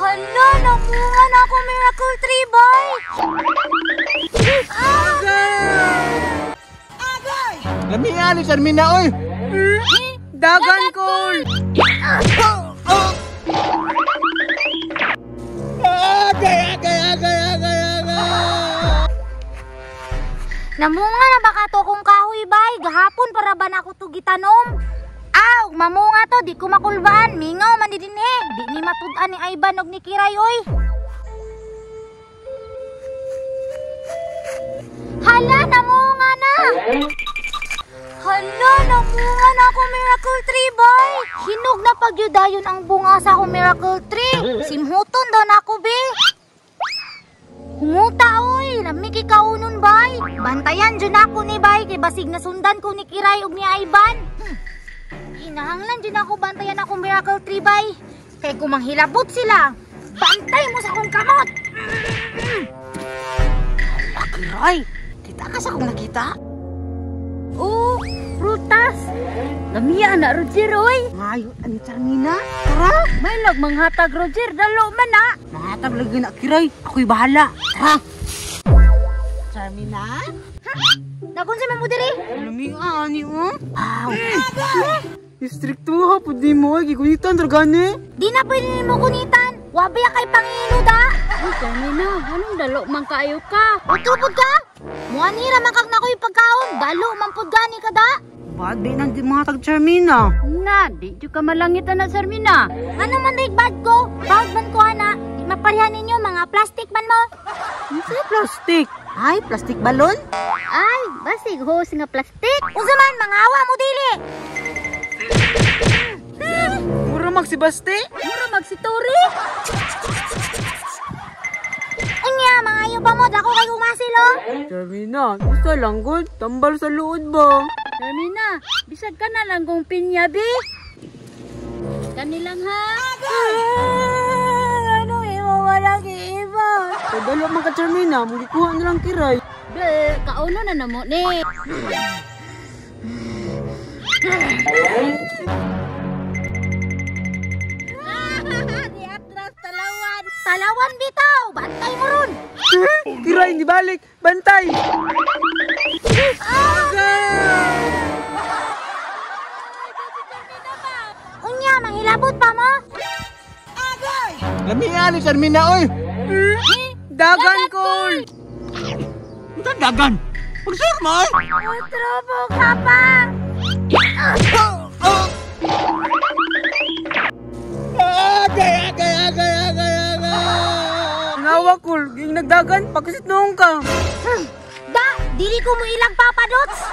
Hala, namunga na ako Miracle Tree, bay! Agay! Lamihan ni Charmina, oy! Dagan Col! Agay! Namunga na baka to kung kahoy, bay? Gahapon para ba na ako to gitanom? Aw, mamunga to, di ko makulbaan. Mingaw man di dinhe. Di ni matud-an ni Ivan og ni Kiray, oy. Hala, namunga na! Hala, namunga na ako Miracle Tree, bay! Hinog na pagyudayon ang bunga sa akong Miracle Tree. Simhuton daw na ako, be. Humuta, oy! Lami kikaunon, bay! Bantayan dyan ako ni bay, kay basig na sundan ko ni Kiray og ni Ivan. Hinahanglan dyan ako, bantayan ako Miracle Tree, bay. Kay kumanghilabot sila. Bantay mo sa akong kamot! Hala, Kiray! Kita ka sa akong nakita? Oh, prutas! Lamiya na, Roger, oy! Ngayon, ani Charmina? Tara! May nagmanghatag, Roger. Dalo man, na! Mangatag lagi na, Kiray. Ako'y bahala. Tara! Charmina? Ha? Nakon si Mamudiri? Lamiya, ani, oh? Aw! Istriktuha po di mo, gigunitan, dragane. Di na pwede mo kunitan. Wabi kay Pangino, da! Ay, Charmina, anong dalo man kaayo ka? Utupod ka? Muanira man kag nakoy pagkaon. Dalo man pud gani ka, da! Ba't di nang di mga tag Charmina? Na, di jo ka malangitan na, Charmina. Ano man day bad ko? Bawd man ko, ana. Di maparihan ninyo, mga plastic man mo. Ano sa plastic? Ay, plastic balon? Ay, basig hose nga plastik. Unsa man, mga awa mo, dili! Mura magsibaste? Mura magsituri. Unya, mga iyo pa mo, dako kay umasil, oh. Charmina, isa lang good. Tambal sa luod ba? Charmina, bisag ka na lang kung pinyabi. Kanilang ha. Ano imo walang iba? Padala man ka Charmina, magikuha na lang Kiray. Be, kauno na namo ni. Di atras talawan. Talawan bitaw, bantay mo ron. Kiray, hindi balik. Bantay! Unya, manghilabot pa mo? Lamihan ni Charmina, oy! Dagan Col! Ito dagan! Pagsur mo, oy! Tropo ka pa. Agay! Nawa Col, ging nagdagan, pagkasit noong ka. Da, dili ko mo ilang papadots.